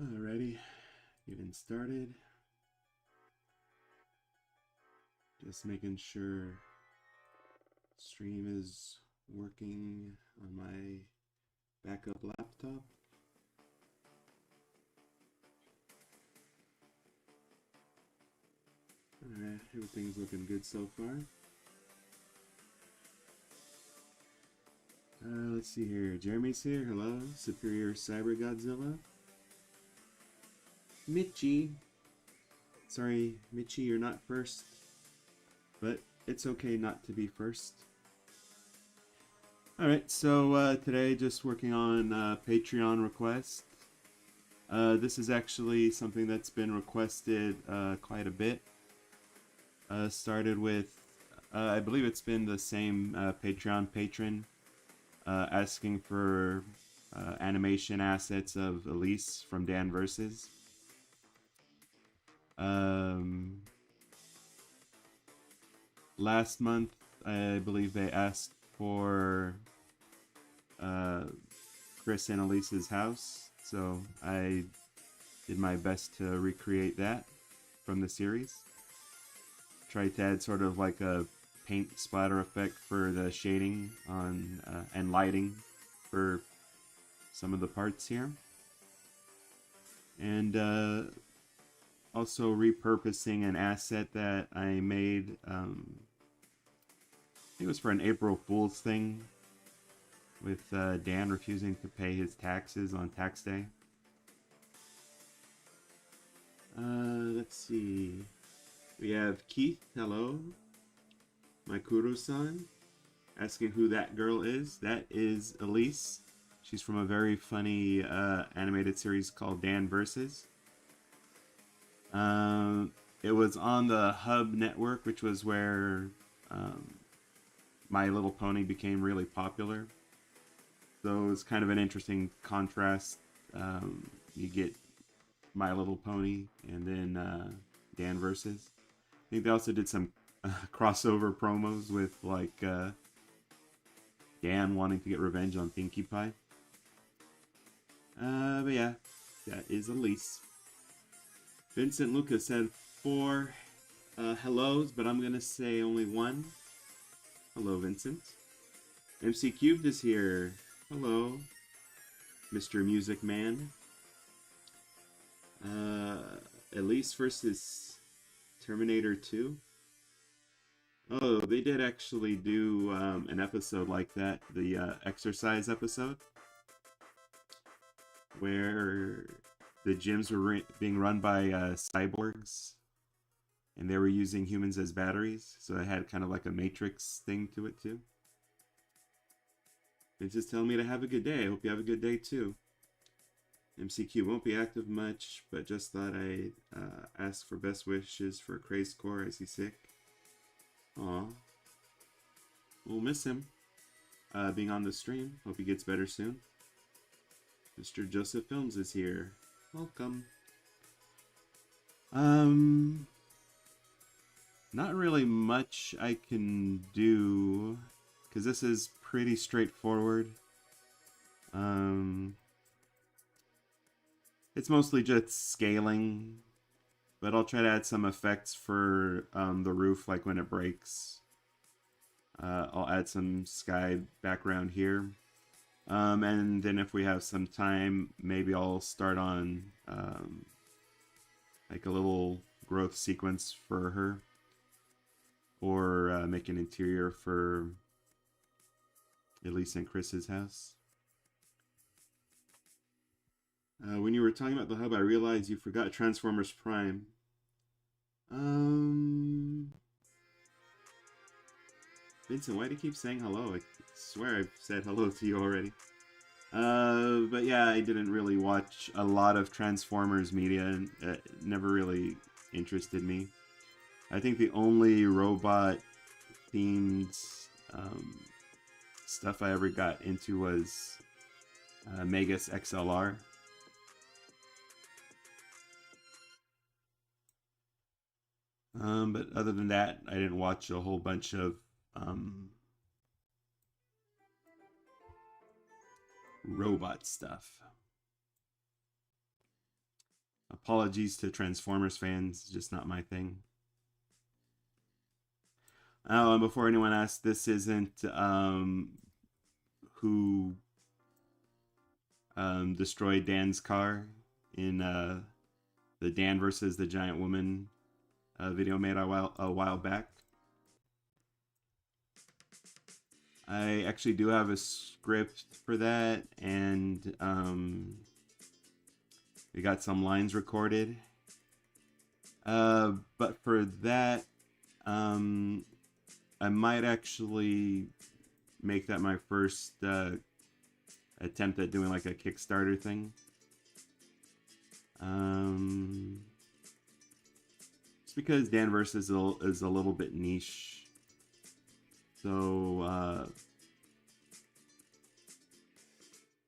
Alrighty, getting started. Just making sure stream is working on my backup laptop. Alright, everything's looking good so far. Let's see here. Jeremy's here. Hello. Superior Cyber Godzilla. Mitchie. Sorry, Mitchie, you're not first. But it's okay not to be first. Alright, so today just working on Patreon request. This is actually something that's been requested quite a bit. Started with, I believe it's been the same Patreon patron asking for animation assets of Elise from Dan Versus. Last month, I believe they asked for Chris and Elise's house, so I did my best to recreate that from the series. Tried to add sort of like a paint splatter effect for the shading on and lighting for some of the parts here, and also repurposing an asset that I made. I think it was for an April Fool's thing with Dan refusing to pay his taxes on tax day. Let's see. We have Keith, hello. Maikuro-san, asking who that girl is. That is Elise. She's from a very funny animated series called Dan Versus. It was on the Hub network, which was where My Little Pony became really popular. So it's kind of an interesting contrast. You get My Little Pony and then Dan Versus. I think they also did some crossover promos with like Dan wanting to get revenge on Pinkie Pie. But yeah, that is Elise. Vincent Lucas said 4 hellos, but I'm gonna say only one. Hello, Vincent. MC Cubed is here. Hello, Mr. Music Man. Elise versus Terminator 2. Oh, they did actually do an episode like that, the exercise episode, where the gyms were being run by cyborgs, and they were using humans as batteries, so it had kind of like a Matrix thing to it too. It's just telling me to have a good day. I hope you have a good day too. MCQ won't be active much, but just thought I'd ask for best wishes for Craze Core as he's sick. Aw. We'll miss him being on the stream. Hope he gets better soon. Mr. Joseph Films is here. Welcome. Not really much I can do, because this is pretty straightforward. It's mostly just scaling, but I'll try to add some effects for the roof, like when it breaks. I'll add some sky background here. And then if we have some time, maybe I'll start on like a little growth sequence for her, or make an interior for Elise and Chris's house. When you were talking about the hub, I realized you forgot Transformers Prime. Vincent, why do you keep saying hello? I swear I've said hello to you already. But yeah, I didn't really watch a lot of Transformers media, and it never really interested me. I think the only robot-themed stuff I ever got into was Megas XLR. But other than that, I didn't watch a whole bunch of robot stuff. Apologies to Transformers fans, just not my thing. Oh, and before anyone asks, this isn't who destroyed Dan's car in the Dan versus the Giant Woman video made a while back. I actually do have a script for that, and we got some lines recorded. But for that, I might actually make that my first attempt at doing like a Kickstarter thing. Just because Danverse is a little bit niche. So,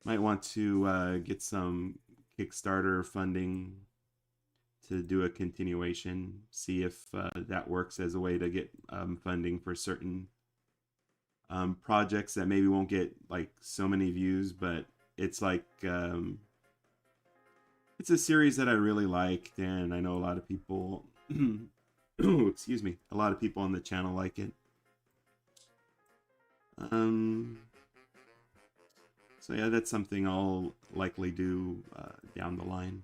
might want to get some Kickstarter funding to do a continuation. See if that works as a way to get funding for certain projects that maybe won't get like so many views, but it's like it's a series that I really liked, and I know a lot of people excuse me, a lot of people on the channel like it. So yeah, that's something I'll likely do down the line.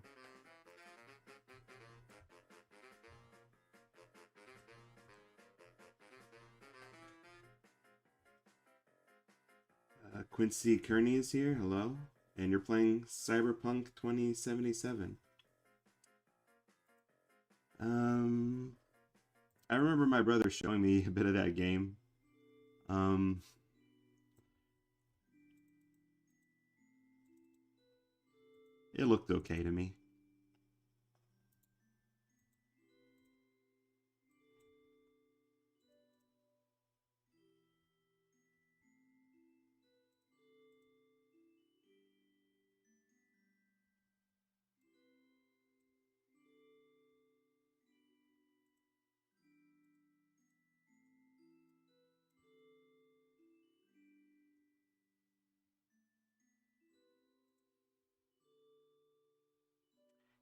Quincy Kearney is here. Hello. And you're playing Cyberpunk 2077. I remember my brother showing me a bit of that game. It looked okay to me.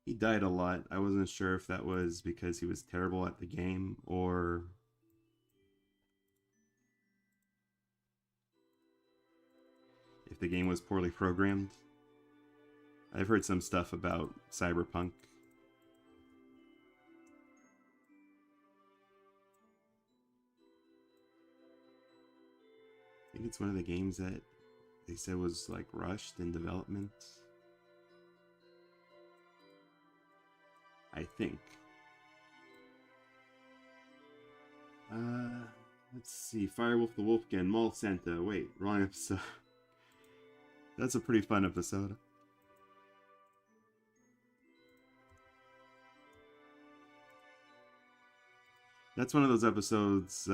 He died a lot. I wasn't sure if that was because he was terrible at the game or if the game was poorly programmed. I've heard some stuff about Cyberpunk. I think it's one of the games that they said was like rushed in development. I think. Let's see. Firewolf the Wolfkin, Mall Santa. Wait, wrong episode. That's a pretty fun episode. That's one of those episodes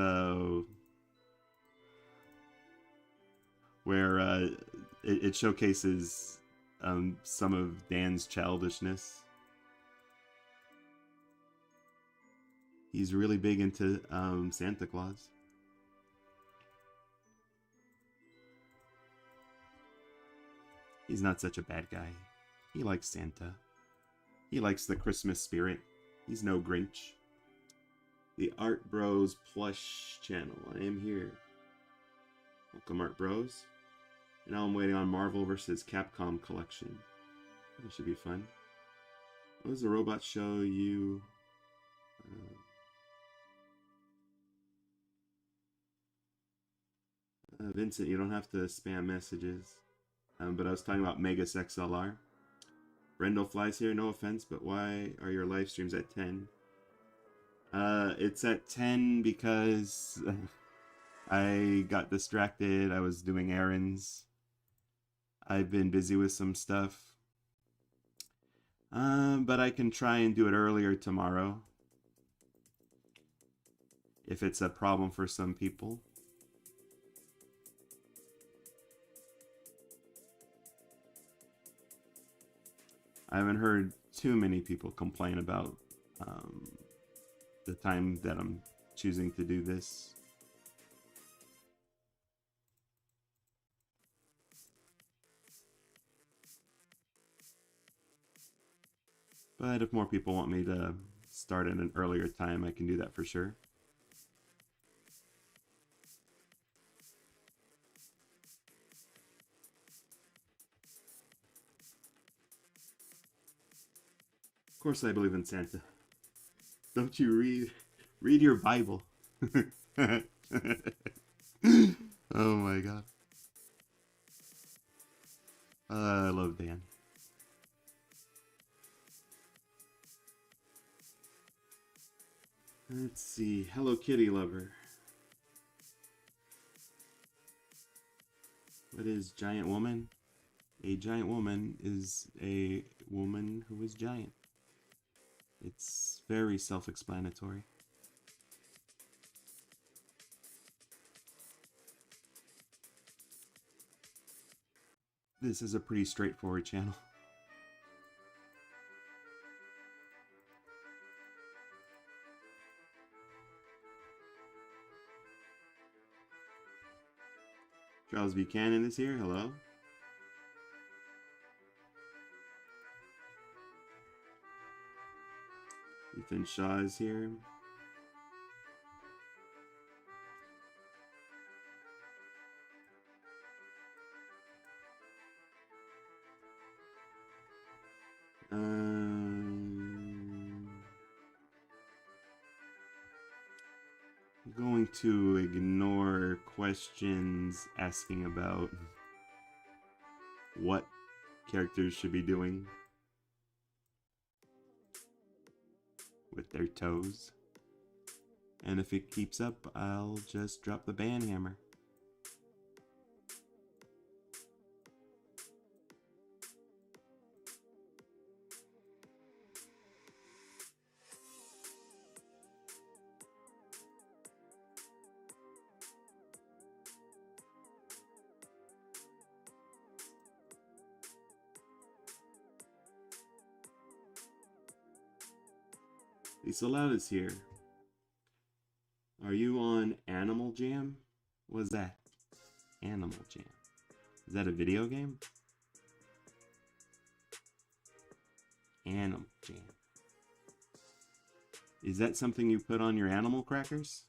where it showcases some of Dan's childishness. He's really big into Santa Claus. He's not such a bad guy. He likes Santa. He likes the Christmas spirit. He's no Grinch. The Art Bros plush channel. I am here. Welcome, Art Bros. And now I'm waiting on Marvel vs. Capcom collection. That should be fun. What does the robot show you? Vincent, you don't have to spam messages. But I was talking about Megas XLR. Brendo Flies here, no offense, but why are your live streams at 10? It's at 10 because I got distracted. I was doing errands. I've been busy with some stuff. But I can try and do it earlier tomorrow. If it's a problem for some people. I haven't heard too many people complain about the time that I'm choosing to do this. But if more people want me to start at an earlier time, I can do that for sure. Of course I believe in Santa. Don't you read your Bible? Oh my god. I love Dan. Let's see. Hello Kitty lover. What is giant woman? A giant woman is a woman who is giant. It's very self-explanatory. This is a pretty straightforward channel. Charles Buchanan is here. Hello. Ethan Shaw is here. I'm going to ignore questions asking about what characters should be doing with their toes. And if it keeps up, I'll just drop the ban hammer. Lisa Loud is here. Are you on Animal Jam? What's that? Animal Jam. Is that a video game? Animal Jam. Is that something you put on your animal crackers?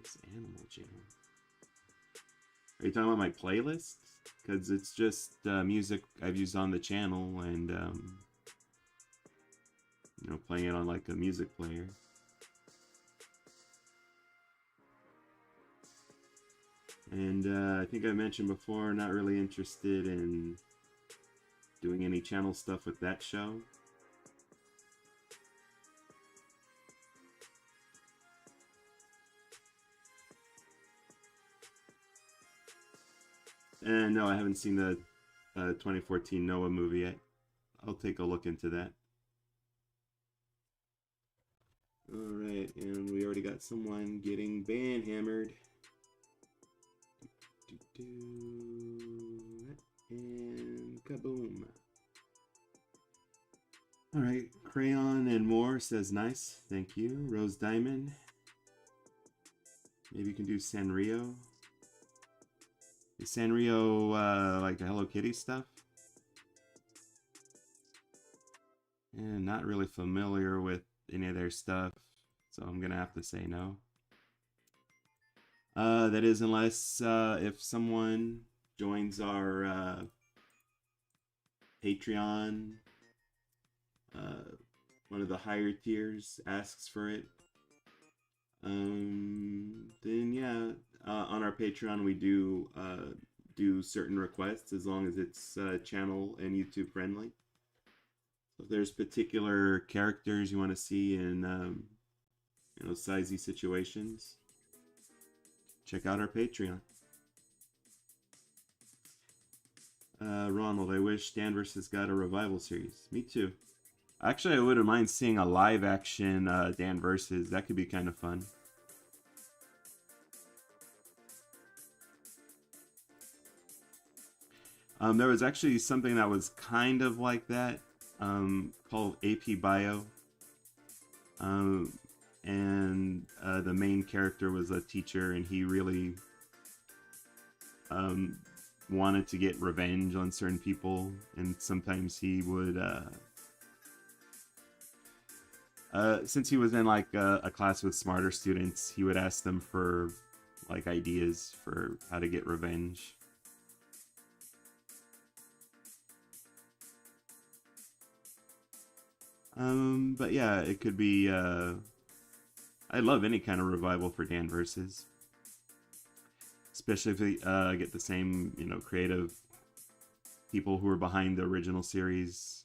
It's Animal Jam. Are you talking about my playlist? Because it's just music I've used on the channel and, you know, playing it on like a music player. And I think I mentioned before, not really interested in doing any channel stuff with that show. And no, I haven't seen the 2014 Noah movie yet. I'll take a look into that. Alright, and we already got someone getting ban hammered. And kaboom. Alright, Crayon and More says nice. Thank you. Rose Diamond. Maybe you can do Sanrio. Is Sanrio like the Hello Kitty stuff? And not really familiar with any of their stuff, so I'm gonna have to say no. That is unless if someone joins our Patreon, one of the higher tiers asks for it. Then yeah, on our Patreon we do certain requests as long as it's channel and YouTube friendly. So if there's particular characters you want to see in you know, sizey situations, check out our Patreon. Ronald, I wish Dan vs. got a revival series. Me too. Actually, I wouldn't mind seeing a live action Dan vs. That could be kind of fun. There was actually something that was kind of like that, called AP Bio. And the main character was a teacher, and he really wanted to get revenge on certain people, and sometimes he would, since he was in like a class with smarter students, he would ask them for like ideas for how to get revenge. But yeah, it could be. I love any kind of revival for Dan versus, especially if we get the same, creative people who are behind the original series.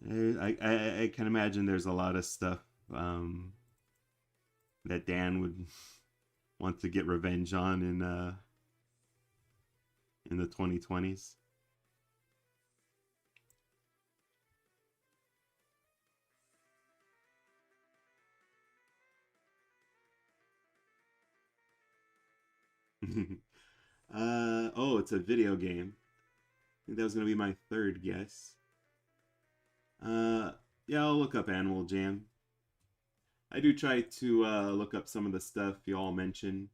I can imagine there's a lot of stuff that Dan would want to get revenge on in the 2020s. Oh, it's a video game. I think that was gonna be my third guess. Uh, yeah, I'll look up Animal Jam. I do try to look up some of the stuff you all mentioned.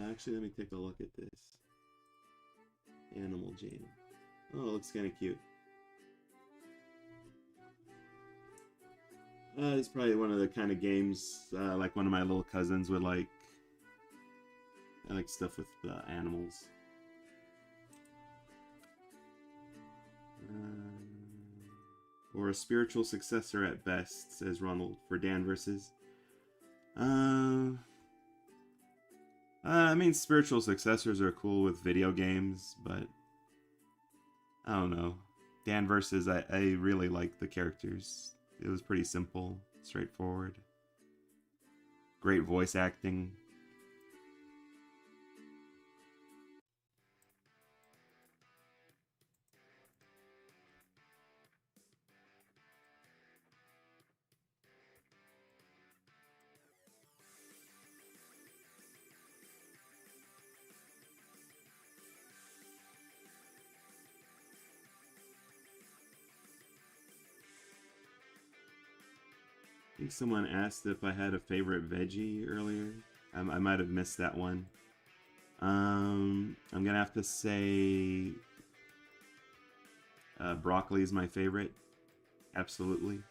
Actually, let me take a look at this. Animal Jam. Oh, it looks kind of cute. It's probably one of the kind of games like one of my little cousins would like. I like stuff with animals. Or a spiritual successor at best, says Ronald for Dan versus. I mean, spiritual successors are cool with video games, but I don't know. Dan versus, I really like the characters. It was pretty simple, straightforward. Great voice acting. I think someone asked if I had a favorite veggie earlier. I might have missed that one. I'm gonna have to say broccoli is my favorite. Absolutely.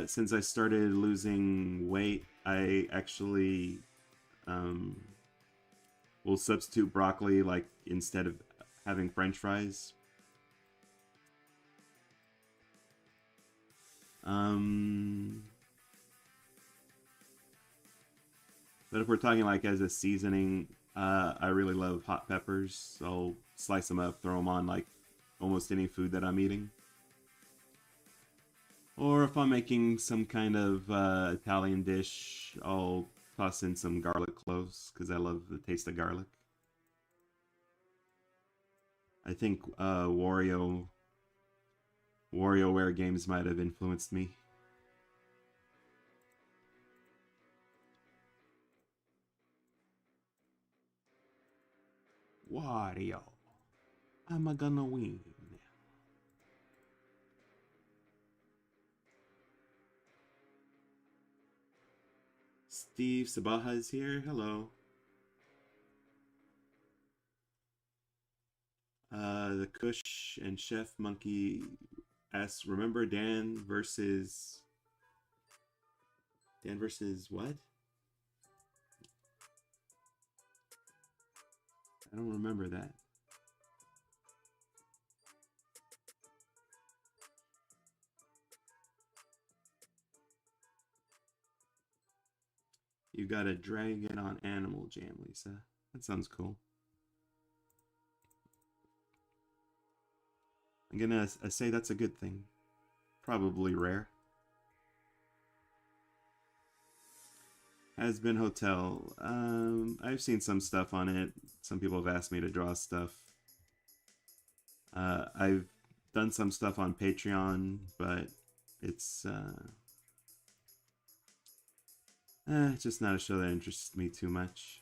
Since I started losing weight, I actually um, will substitute broccoli like instead of having French fries. Um, but if we're talking like as a seasoning, I really love hot peppers. So I'll slice them up, throw them on like almost any food that I'm eating. Or if I'm making some kind of Italian dish, I'll toss in some garlic cloves because I love the taste of garlic. I think WarioWare games might have influenced me. Wario, I'm gonna win. Steve Sabaha is here. Hello. The Kush and Chef Monkey asks, remember Dan versus what? I don't remember that. You got a dragon on Animal Jam, Lisa. That sounds cool. I'm gonna say that's a good thing. Probably rare. Has been Hotel. I've seen some stuff on it. Some people have asked me to draw stuff. I've done some stuff on Patreon, but it's just not a show that interests me too much.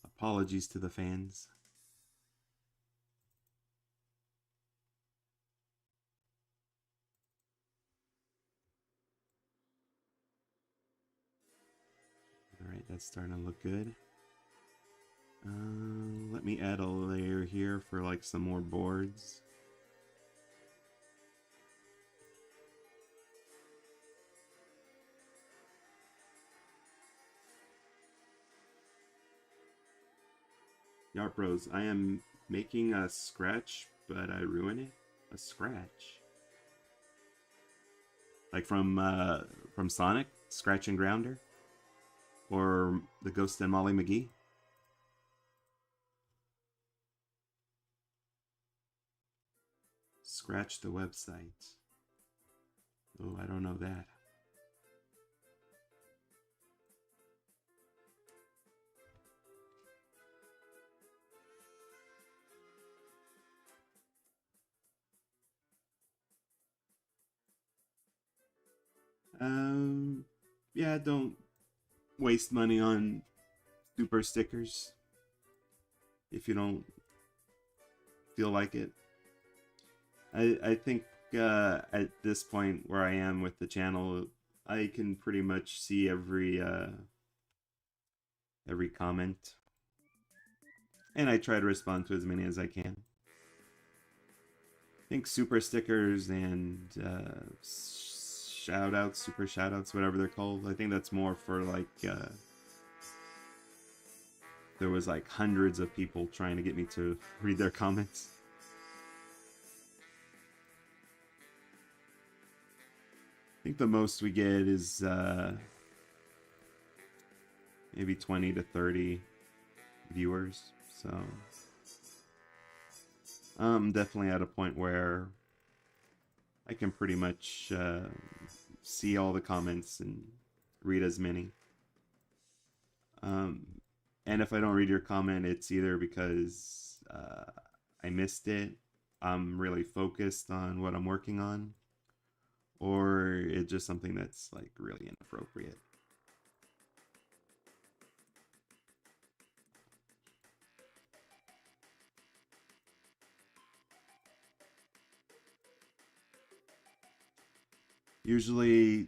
Apologies to the fans. that's starting to look good. Let me add a layer here for like some more boards. Yarp Bros, I am making a scratch, but I ruin it. A scratch. Like from Sonic, Scratch and Grounder? Or the Ghost and Molly McGee? Scratch the website. Oh, I don't know that. Yeah, don't waste money on super stickers if you don't feel like it. I think at this point where I am with the channel, I can pretty much see every comment, and I try to respond to as many as I can. I think super stickers and shout outs, super shout outs, whatever they're called, I think that's more for like there was like hundreds of people trying to get me to read their comments. I think the most we get is maybe 20 to 30 viewers, so I'm definitely at a point where I can pretty much see all the comments and read as many. And if I don't read your comment, it's either because I missed it, I'm really focused on what I'm working on, or it's just something that's like really inappropriate. Usually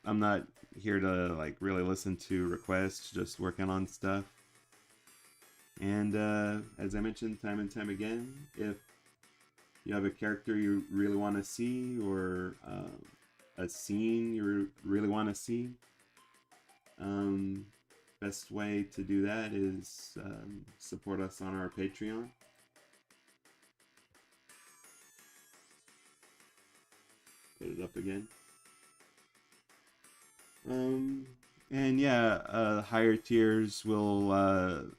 I'm not here to like really listen to requests, just working on stuff. And as I mentioned time and time again, if you have a character you really want to see, or a scene you really want to see, best way to do that is support us on our Patreon. Put it up again. And yeah, higher tiers will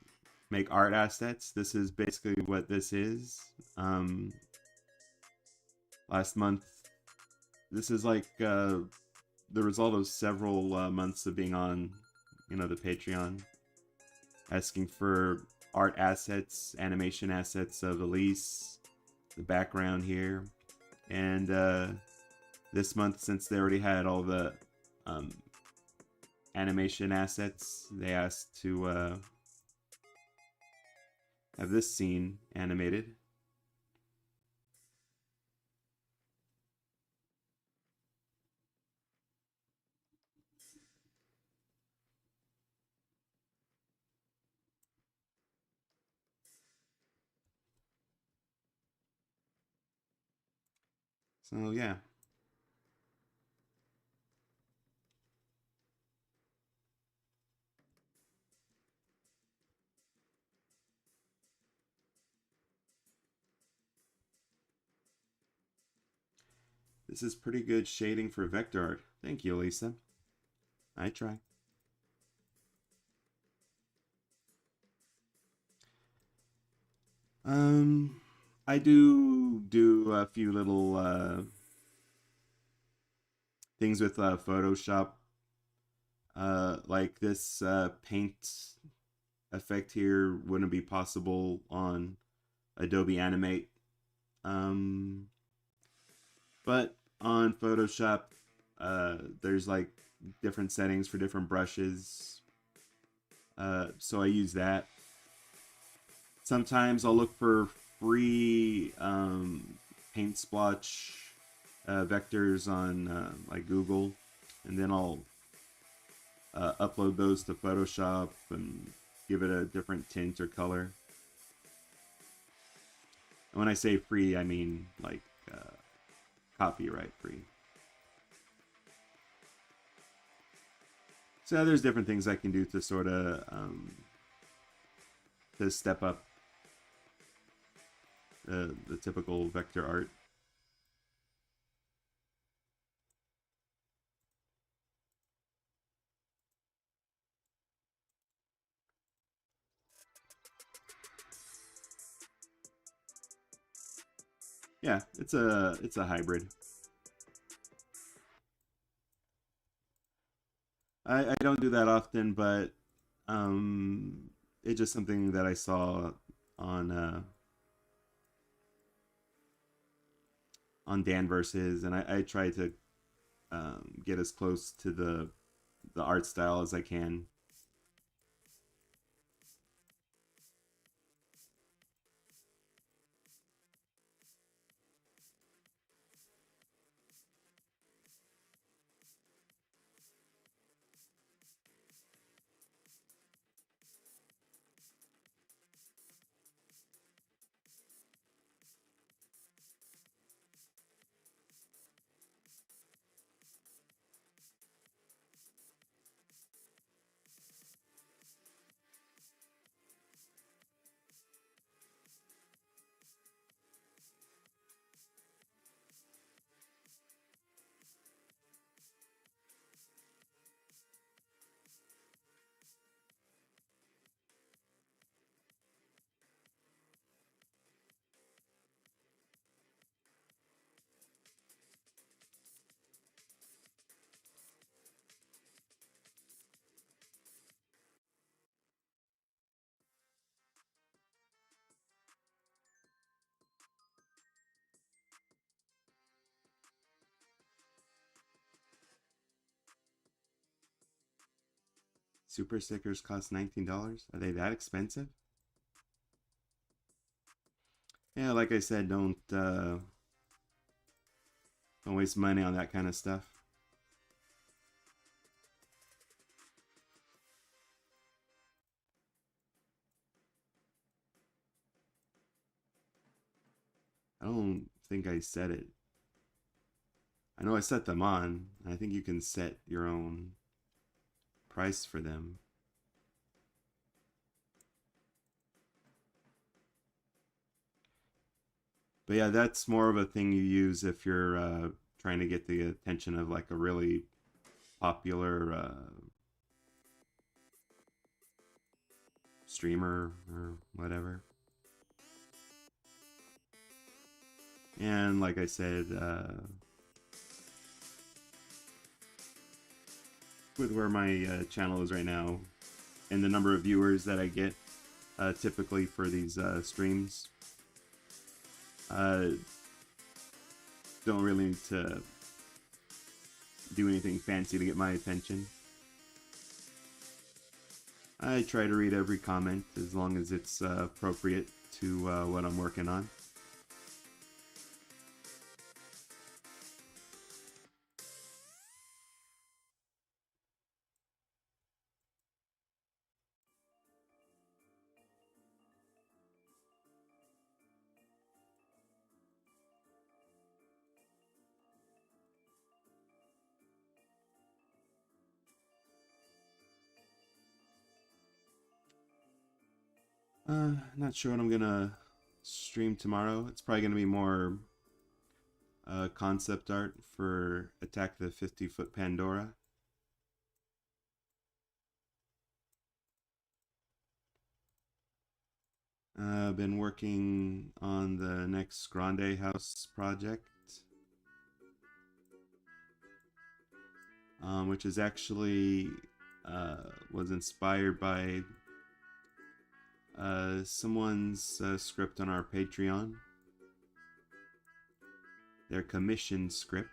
make art assets. This is basically what this is. Last month, this is like the result of several months of being on, the Patreon, asking for art assets, animation assets of Elise, the background here, and this month, since they already had all the animation assets, they asked to have this scene animated. So yeah. This is pretty good shading for vector art. Thank you, Lisa. I try. I do a few little things with Photoshop. Like this paint effect here wouldn't be possible on Adobe Animate. But on Photoshop, there's like different settings for different brushes. So I use that. Sometimes I'll look for free paint splotch vectors on like Google, and then I'll upload those to Photoshop and give it a different tint or color. And when I say free, I mean like copyright free. So there's different things I can do to sort of to step up the typical vector art. Yeah, it's a hybrid. I don't do that often, but it's just something that I saw on on Dan Versus, and I try to get as close to the art style as I can. Super stickers cost $19. Are they that expensive? Yeah, like I said, don't waste money on that kind of stuff. I don't think I set it. I know I set them on. I think you can set your own price for them. But yeah, that's more of a thing you use if you're trying to get the attention of like a really popular streamer or whatever. And like I said, with where my channel is right now and the number of viewers that I get typically for these streams, don't really need to do anything fancy to get my attention. I try to read every comment as long as it's appropriate to what I'm working on. Not sure what I'm gonna stream tomorrow. It's probably gonna be more concept art for Attack the 50-Foot Pandora. I've been working on the next Grande House project, which is actually was inspired by someone's script on our Patreon. Their commissioned script.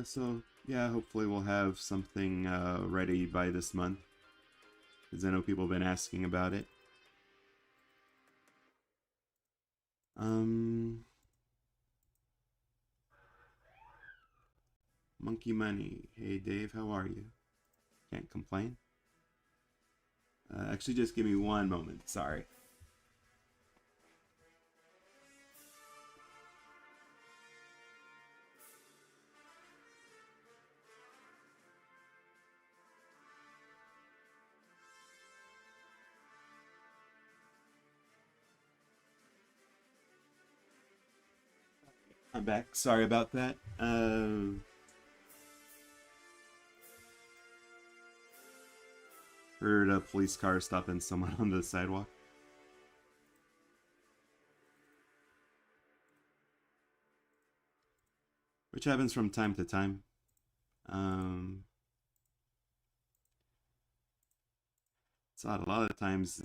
So yeah, hopefully we'll have something ready by this month, because I know people have been asking about it. Um, Monkey Money. Hey Dave, how are you? Can't complain. Actually, just give me one moment. Sorry. I'm back. Sorry about that. Heard a police car stopping someone on the sidewalk. Which happens from time to time. Um, it's odd. A lot of times,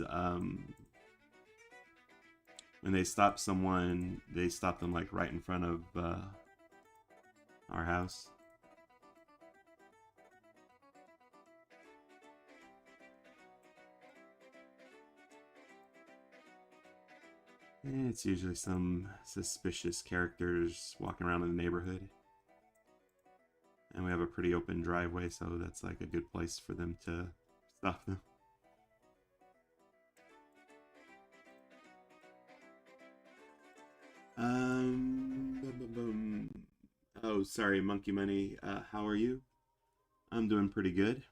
when they stop someone, they stop them like right in front of our house. And it's usually some suspicious characters walking around in the neighborhood. And we have a pretty open driveway, so that's like a good place for them to stop them. Boom, boom, boom. Oh, sorry, Monkey Money. How are you? I'm doing pretty good.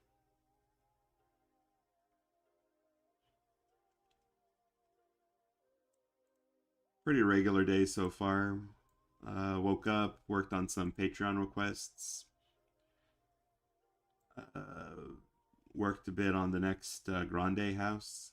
Pretty regular day so far. Woke up, worked on some Patreon requests, uh, worked a bit on the next Grande house.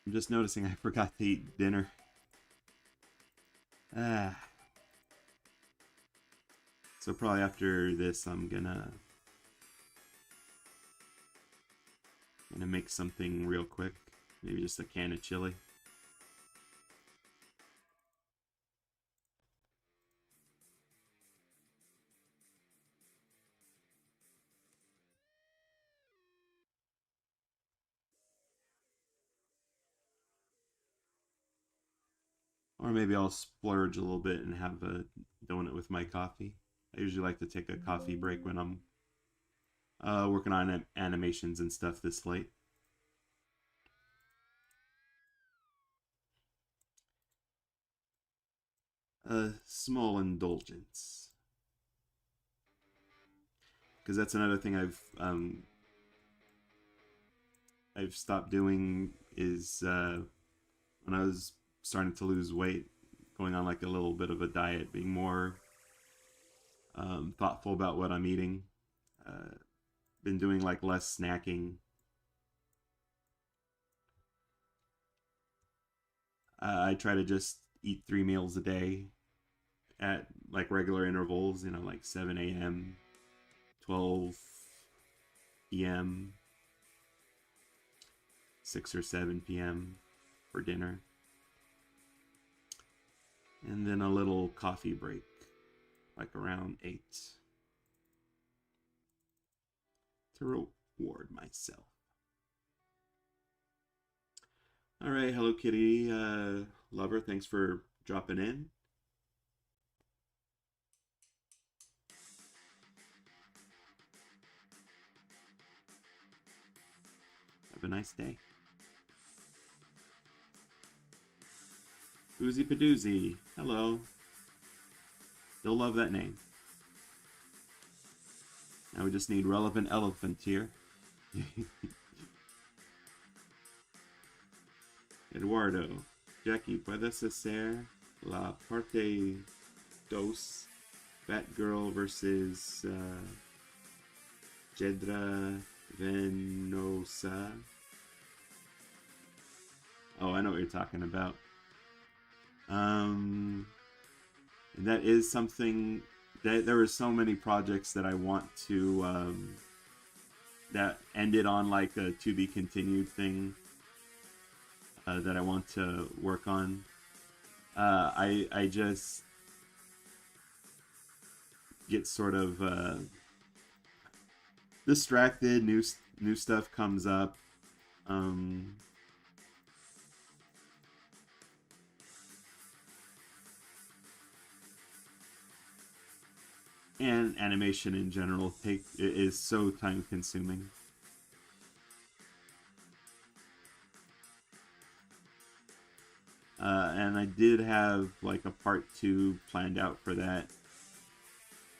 I'm just noticing I forgot to eat dinner. Ah. So probably after this, I'm gonna make something real quick. Maybe just a can of chili. Or maybe I'll splurge a little bit and have a donut with my coffee. I usually like to take a coffee break when I'm working on animations and stuff this late. A small indulgence, because that's another thing I've stopped doing is when I was starting to lose weight, going on like a little bit of a diet, being more thoughtful about what I'm eating. Uh, been doing like less snacking. I try to just eat 3 meals a day at like regular intervals, like 7 a.m., 12 p.m., 6 or 7 p.m. for dinner. And then a little coffee break, like around 8, to reward myself. All right, Hello Kitty lover, thanks for dropping in. Have a nice day. Oozy Padoozy, hello. Still love that name. Now we just need relevant elephant here. Eduardo, Jackie, ¿puedes hacer la parte dos? Batgirl versus Jedra Venosa. Oh, I know what you're talking about. Um, and that is something that there were so many projects that I want to that ended on like a to be continued thing that I want to work on. I just get sort of distracted. New stuff comes up. Um, and animation in general is so time consuming. And I did have like a part two planned out for that.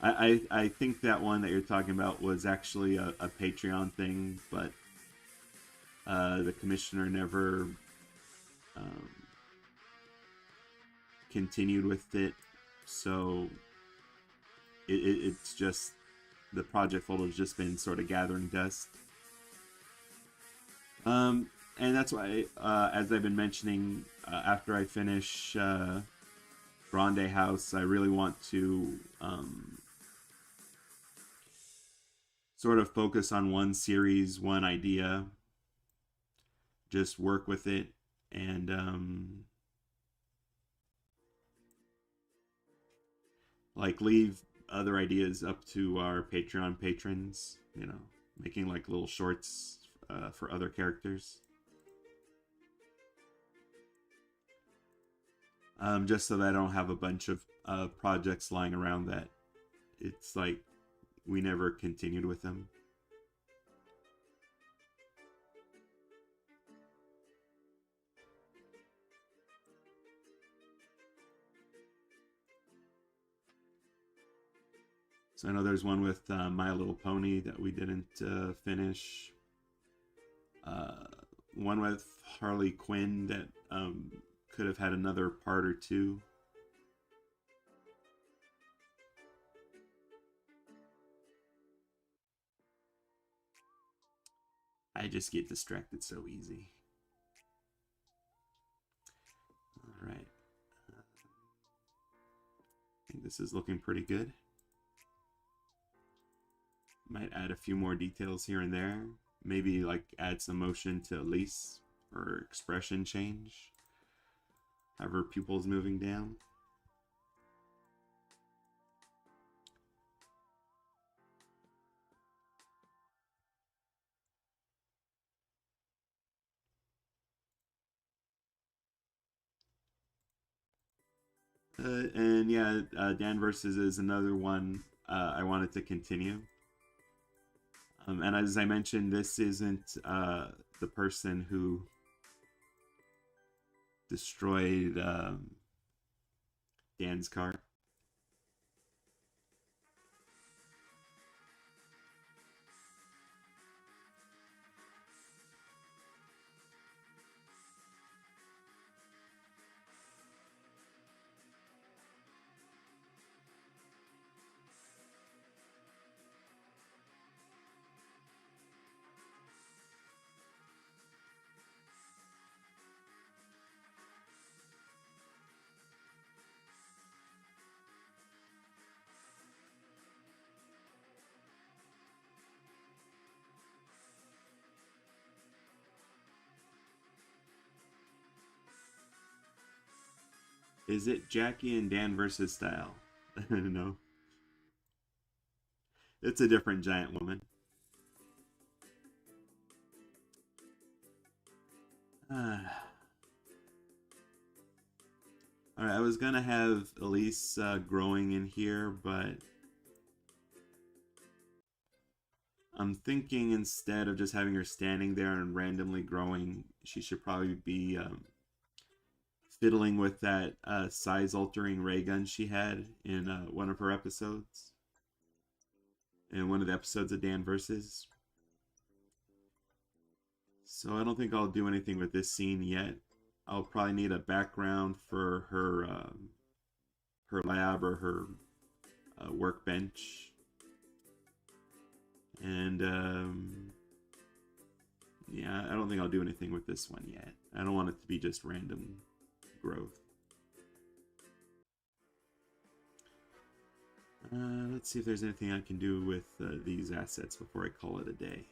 I think that one that you're talking about was actually a Patreon thing, but the commissioner never um, continued with it, so it's just the project folder has just been sort of gathering dust. Um, and that's why, as I've been mentioning, after I finish Grande House, I really want to sort of focus on one series, one idea, just work with it, and like leave other ideas up to our Patreon patrons. You know, making like little shorts for other characters. Just so that I don't have a bunch of projects lying around that it's like we never continued with them. So I know there's one with My Little Pony that we didn't finish. Uh, One with Harley Quinn that could have had another part or two. I just get distracted so easy. All right. I think this is looking pretty good. Might add a few more details here and there. Maybe like add some motion to Elise or expression change. Have her pupils moving down. And yeah, Dan versus is another one I wanted to continue. And as I mentioned, this isn't the person who destroyed Dan's car. Is it Jackie and Dan versus style? No, it's a different giant woman. All right, I was gonna have Elise growing in here, but I'm thinking instead of just having her standing there and randomly growing, she should probably be fiddling with that size altering ray gun she had in one of her episodes. In one of the episodes of Dan Versus. So I don't think I'll do anything with this scene yet. I'll probably need a background for her lab or her workbench, and yeah, I don't think I'll do anything with this one yet. I don't want it to be just random growth. Let's see if there's anything I can do with these assets before I call it a day.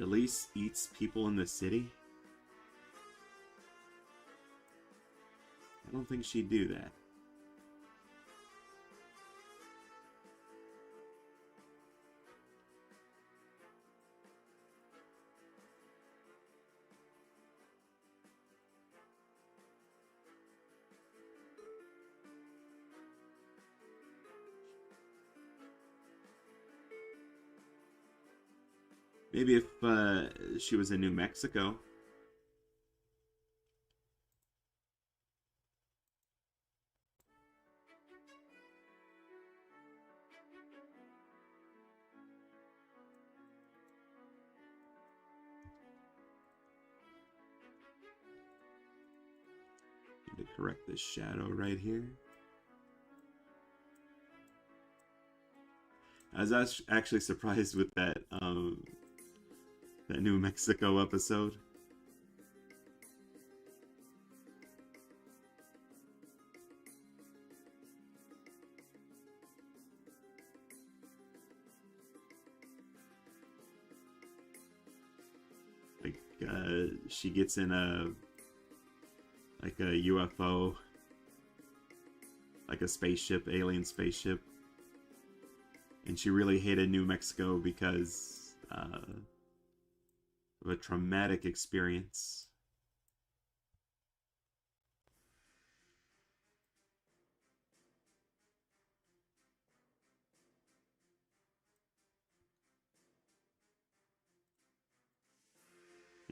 Elise eats people in the city? I don't think she'd do that. Maybe if she was in New Mexico. Need to correct this shadow right here. I was actually surprised with that New Mexico episode. Like she gets in a UFO, like a spaceship, alien spaceship, and she really hated New Mexico because of a traumatic experience.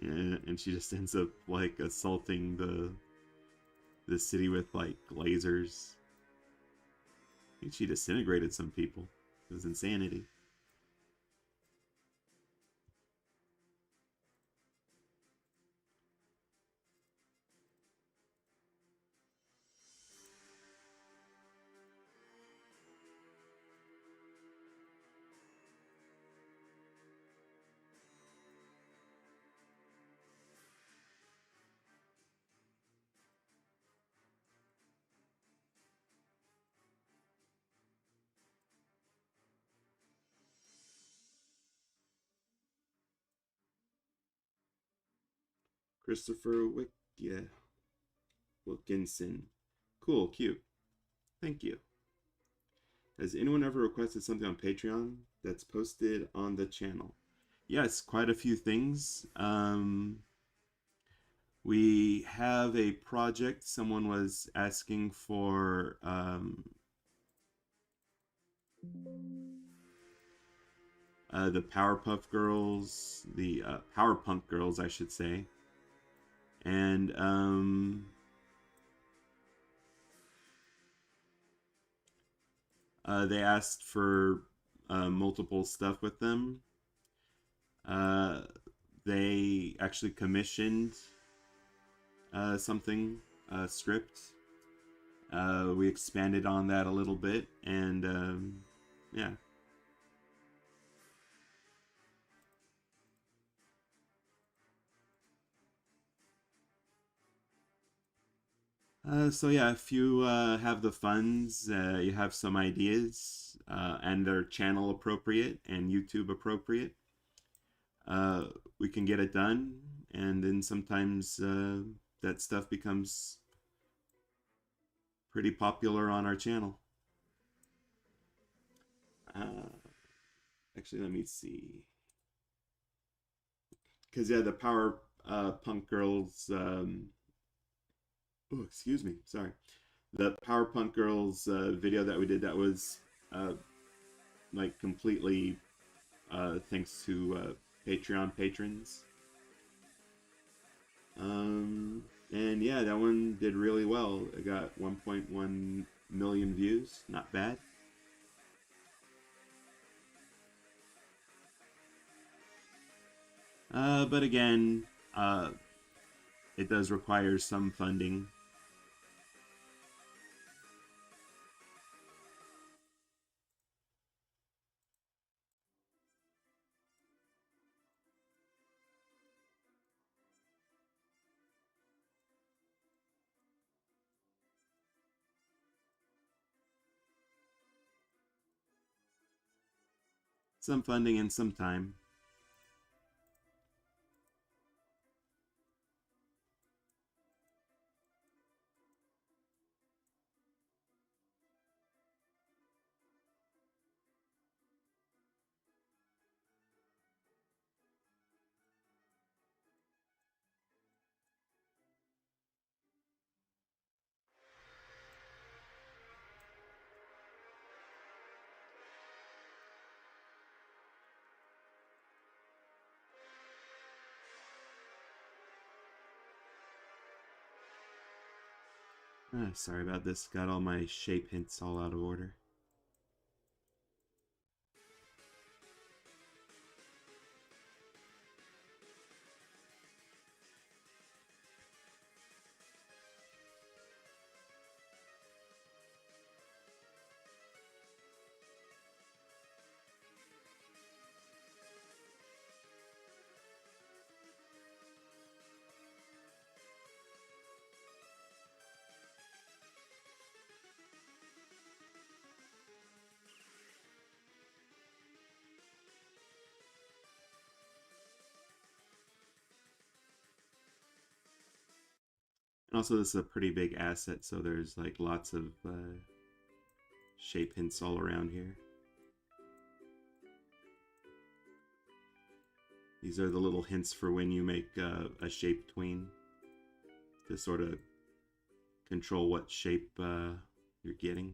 Yeah, and she just ends up like assaulting the city with like lasers. I think she disintegrated some people. It was insanity. Christopher Wilkinson. Cool, cute. Thank you. Has anyone ever requested something on Patreon that's posted on the channel? Yes, quite a few things. We have a project. Someone was asking for the Powerpuff Girls, the Powerpunk Girls, I should say, and they asked for multiple stuff with them. Uh, they actually commissioned something, script. We expanded on that a little bit, and yeah. So yeah, if you have the funds, you have some ideas, and they're channel appropriate and YouTube appropriate, uh, we can get it done. And then sometimes that stuff becomes pretty popular on our channel. Uh, Actually, let me see. Because yeah, the Power Punk Girls. Oh, excuse me. Sorry. The Power Punk Girls video that we did, that was uh, like completely thanks to Patreon patrons. And yeah, that one did really well. It got 1.1 million views. Not bad. But again, uh, it does require some funding. Some funding and some time. Sorry about this. Got all my shape hints all out of order. And also, this is a pretty big asset, so there's like lots of shape hints all around here. These are the little hints for when you make a shape tween to sort of control what shape you're getting.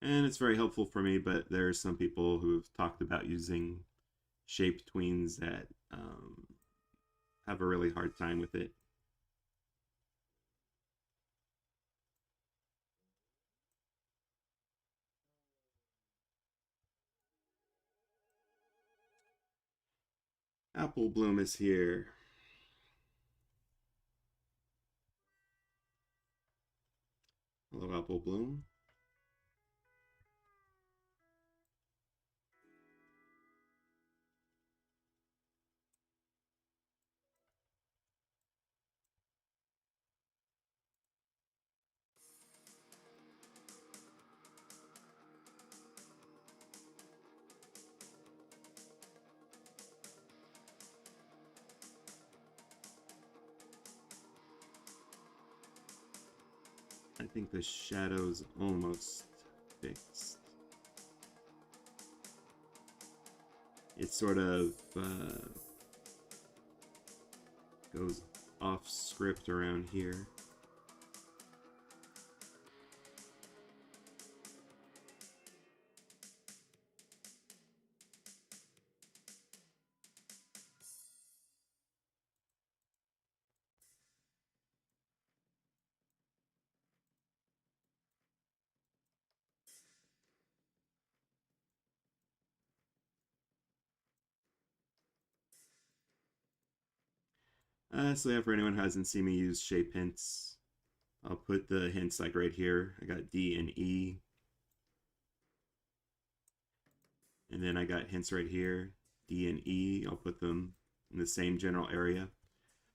And it's very helpful for me, but there are some people who've talked about using shape tweens that have a really hard time with it. Apple Bloom is here. Hello, Apple Bloom. I think the shadow's almost fixed. It sort of goes off script around here. So yeah, for anyone who hasn't seen me use shape hints, I'll put the hints like right here. I got D and E. And then I got hints right here, D and E. I'll put them in the same general area.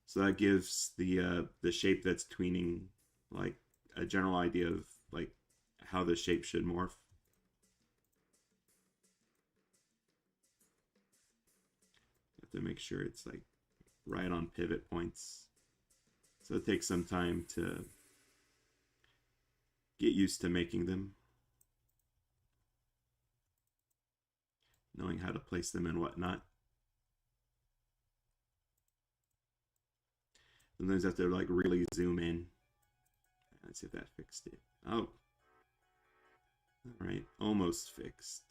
So that gives the shape that's tweening like a general idea of like how the shape should morph. You have to make sure it's like right on pivot points. So it takes some time to get used to making them, knowing how to place them and whatnot. Sometimes I have to like really zoom in. Let's see if that fixed it. Oh, all right, almost fixed.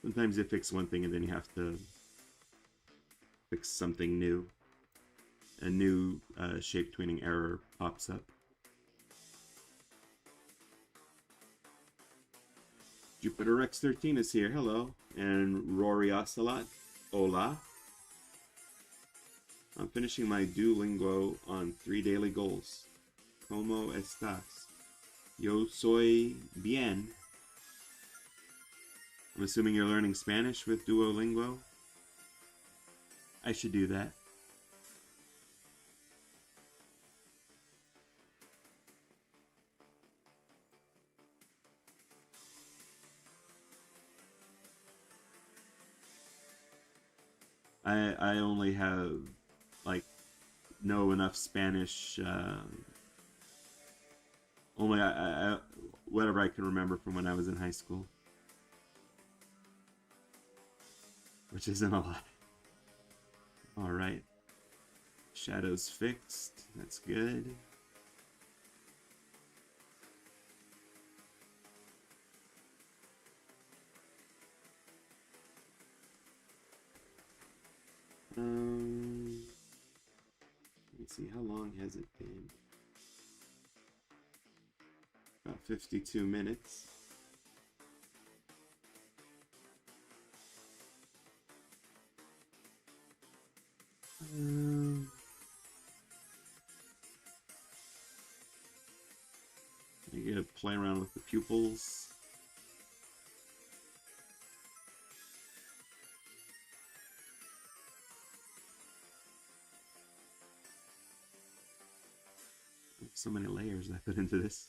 Sometimes you fix one thing and then you have to fix something new. A new shape tweening error pops up. Jupiter Rex 13 is here. Hello. And Rory Ocelot. Hola. I'm finishing my Duolingo on 3 daily goals. ¿Cómo estás? Yo soy bien. I'm assuming you're learning Spanish with Duolingo. I should do that. I only have, like, know enough Spanish, only whatever I can remember from when I was in high school. Which isn't a lot. Alright. Shadows fixed. That's good. Let me see, how long has it been? About 52 minutes. I get to play around with the pupils. So many layers I put into this.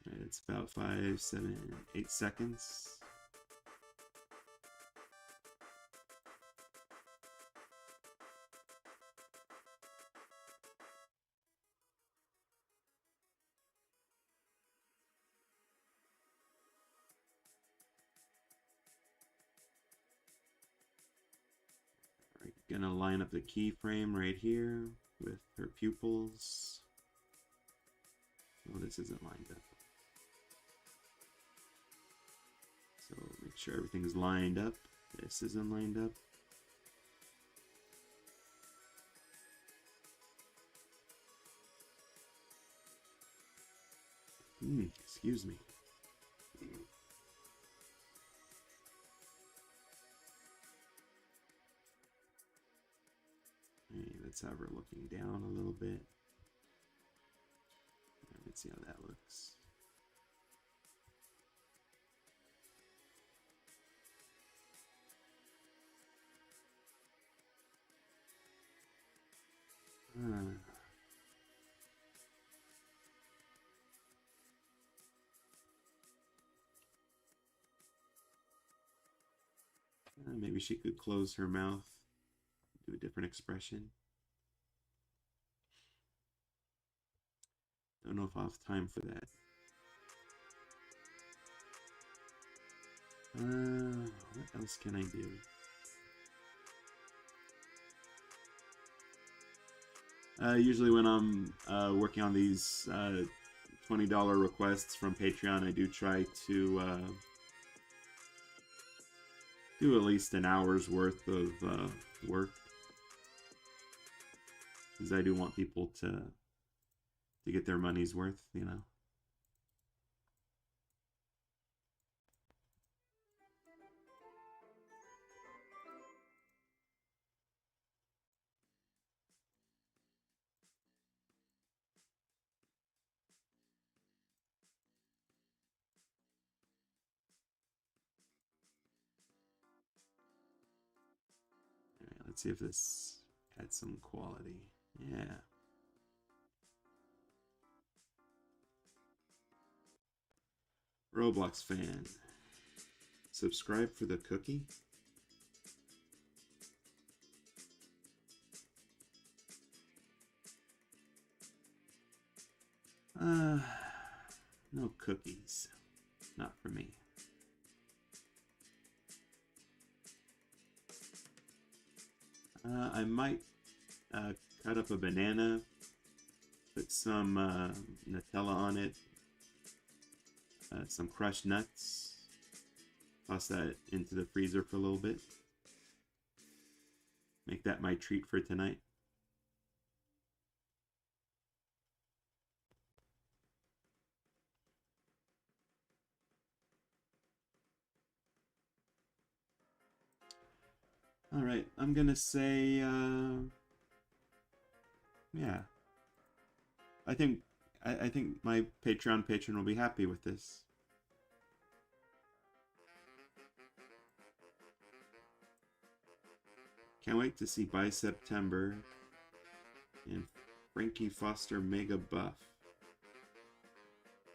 Right, it's about 5, 7, 8 seconds. Alright, gonna line up the keyframe right here with her pupils. Oh, this isn't lined up. So make sure everything's lined up. This isn't lined up. Excuse me. Okay, let's have her looking down a little bit. Let's see how that looks. Maybe she could close her mouth, do a different expression. Don't know if I'll have time for that. What else can I do? Usually when I'm working on these $20 requests from Patreon, I do try to do at least an hour's worth of work, because I do want people to get their money's worth, you know. All right, let's see if this adds some quality. Yeah. Roblox fan. Subscribe for the cookie? No cookies. Not for me. I might cut up a banana, put some Nutella on it, some crushed nuts, toss that into the freezer for a little bit. Make that my treat for tonight. All right, I'm gonna say, yeah. I think I think my Patreon patron will be happy with this. Can't wait to see by September and Frankie Foster Mega Buff.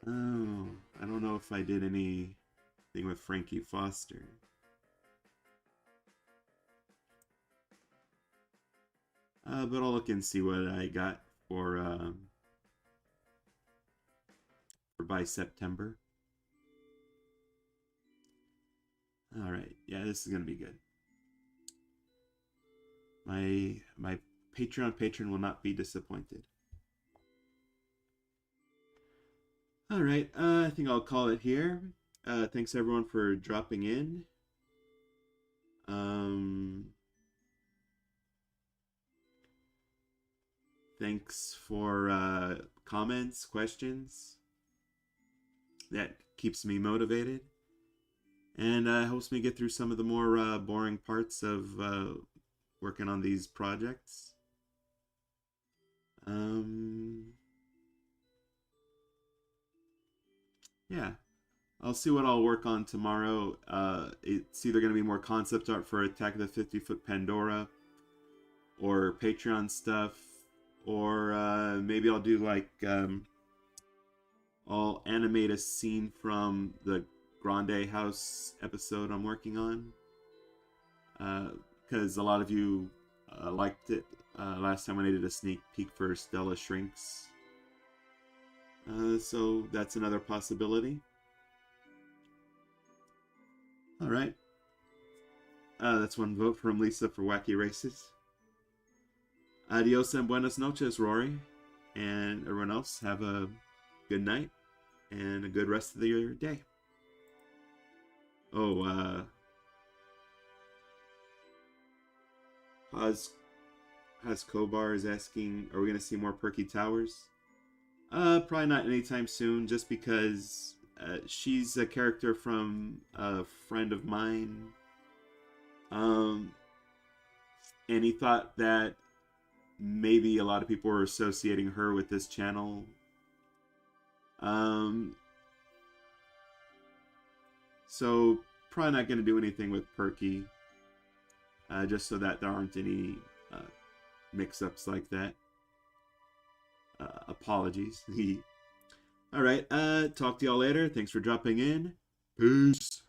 Oh, I don't know if I did anything with Frankie Foster. But I'll look and see what I got for by September. All right, yeah, this is gonna be good. My Patreon patron will not be disappointed. All right, I think I'll call it here. Thanks everyone for dropping in. Thanks for comments, questions. That keeps me motivated and helps me get through some of the more boring parts of working on these projects. Yeah, I'll see what I'll work on tomorrow. It's either going to be more concept art for Attack of the 50-Foot Pandora or Patreon stuff, or maybe I'll do like I'll animate a scene from the Grande House episode I'm working on, because a lot of you liked it last time when I did a sneak peek for Stella Shrinks. So that's another possibility. All right. That's one vote from Lisa for Wacky Races. Adios and buenas noches, Rory. And everyone else, have a good night and a good rest of your day. Oh, Kobar is asking, are we going to see more Perky Towers? Probably not anytime soon, just because she's a character from a friend of mine. And he thought that maybe a lot of people were associating her with this channel. So probably not going to do anything with Perky, just so that there aren't any mix-ups like that. Apologies. All right, talk to y'all later. Thanks for dropping in. Peace.